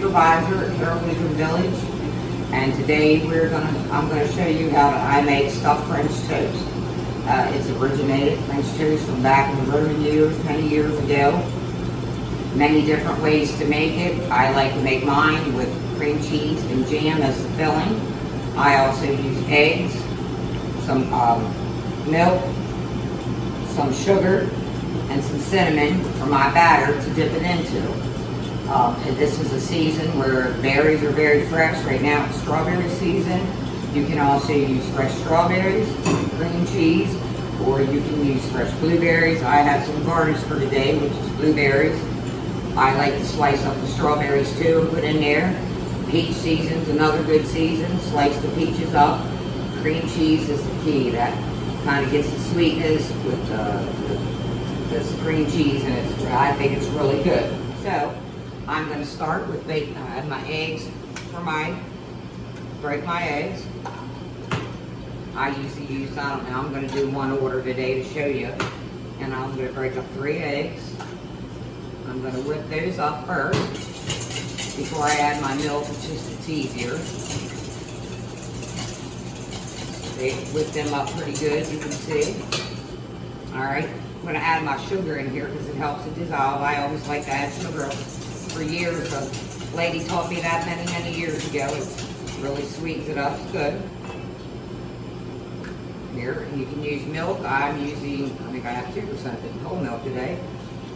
supervisor here in Lincoln Village, and today I'm gonna show you how I make stuffed French toast. It's originated French toast from back in the Roman years, many years ago. Many different ways to make it. I like to make mine with cream cheese and jam as the filling. I also use eggs, some milk, some sugar, and some cinnamon for my batter to dip it into. And this is a season where berries are very fresh. Right now it's strawberry season. You can also use fresh strawberries, cream cheese, or you can use fresh blueberries. I have some garnish for today, which is blueberries. I like to slice up the strawberries too and put in there. Peach season's another good season. Slice the peaches up. Cream cheese is the key. That kind of gets the sweetness with this cream cheese, and I think it's really good. So I'm going to start with baking. I have my eggs break my eggs. I usually use, I don't know, I'm going to do one order today to show you. And I'm going to break up 3 eggs. I'm going to whip those up first before I add my milk. It's easier. They whip them up pretty good, you can see. Alright, I'm going to add my sugar in here because it helps it dissolve. I always like to add sugar. For years, a lady taught me that many years ago. It really sweetens it up. It's good. Here, and you can use milk. I'm using, I think I have 2% whole milk today.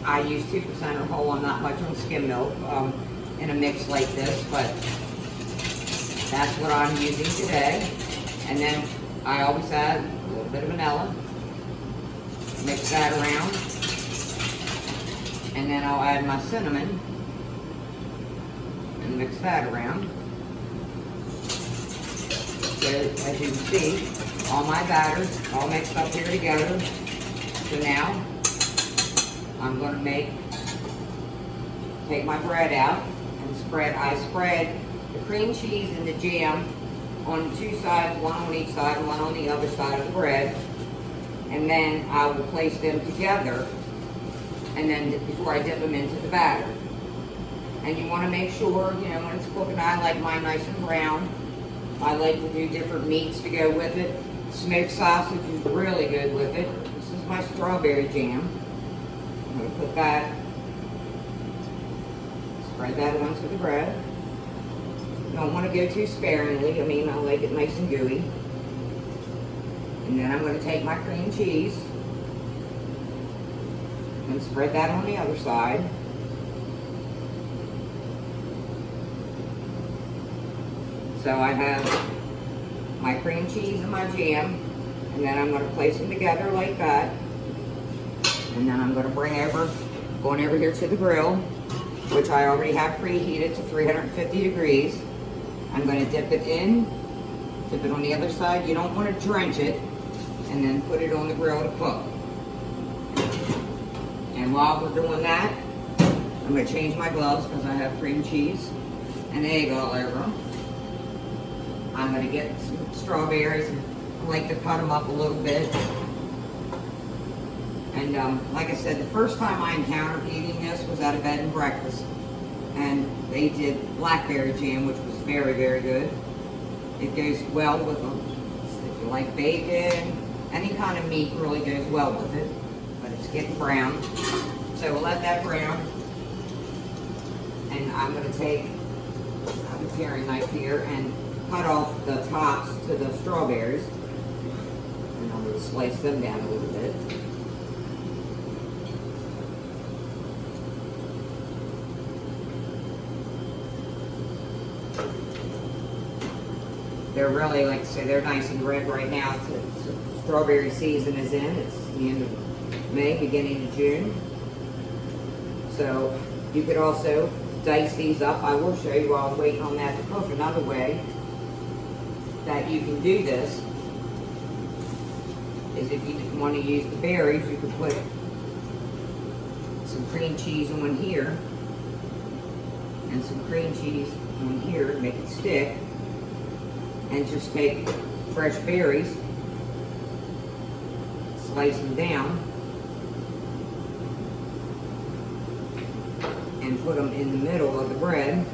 I use 2% or whole. I'm not much on skim milk in a mix like this, but that's what I'm using today. And then I always add a little bit of vanilla. Mix that around. And then I'll add my cinnamon and mix that around. So as you can see, all my batters all mixed up here together. So now I'm going to take my bread out and I spread the cream cheese and the jam on 2 sides, one on each side and one on the other side of the bread. And then I will place them together, and then before I dip them into the batter. And you want to make sure, you know, when it's cooking, I like mine nice and brown. I like to do different meats to go with it. Smoked sausage is really good with it. This is my strawberry jam. I'm going to put that, spread that onto the bread. You don't want to go too sparingly. I mean, I like it nice and gooey. And then I'm going to take my cream cheese and spread that on the other side. So I have my cream cheese and my jam, and then I'm going to place them together like that. And then I'm going to going over here to the grill, which I already have preheated to 350 degrees. I'm going to dip it on the other side. You don't want to drench it, and then put it on the grill to cook. And while we're doing that, I'm going to change my gloves because I have cream cheese and egg all over them. I'm going to get some strawberries. I like to cut them up a little bit. And like I said, the first time I encountered eating this was at a bed and breakfast. And they did blackberry jam, which was very, very good. It goes well with them. If you like bacon, any kind of meat really goes well with it. But it's getting brown. So we'll let that brown. And I'm going to take a paring knife here and cut off the tops to the strawberries. And I'm going to slice them down a little bit. They're really, like I say, they're nice and red right now. Strawberry season is in. It's the end of May, beginning of June. So you could also dice these up. I will show you while I'm waiting on that to cook. Another way that you can do this is if you want to use the berries, you could put some cream cheese on here and some cream cheese on here to make it stick, and just take fresh berries, slice them down, and put them in the middle of the bread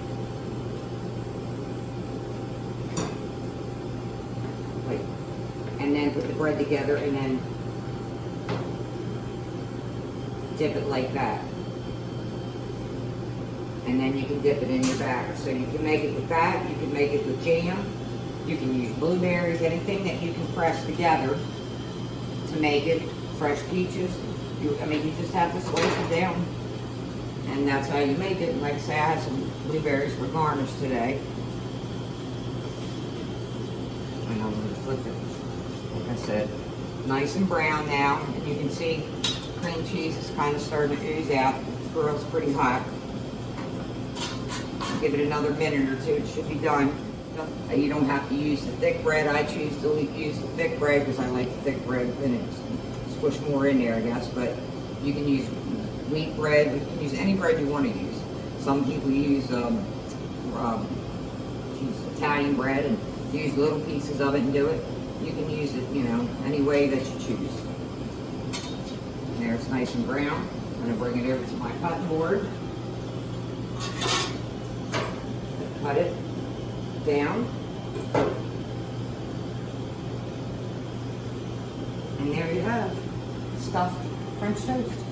then put the bread together and then dip it like that. And then you can dip it in your batter. So you can make it with that, you can make it with jam, you can use blueberries, anything that you can press together to make it. Fresh peaches, you just have to slice it down. And that's how you make it. And like I say, I had some blueberries for garnish today. And I'm going to flip it, like I said, nice and brown now. And you can see cream cheese is kind of starting to ooze out. The grill's pretty hot. Give it another minute or two, it should be done. You don't have to use the thick bread. I choose to use the thick bread because I like the thick bread and it's squish more in there, I guess. But you can use wheat bread. You can use any bread you want to use. Some people use Italian bread and use little pieces of it and do it. You can use it, any way that you choose. There, it's nice and brown. I'm going to bring it over to my cutting board. Cut it down. And there you have stuffed French toast.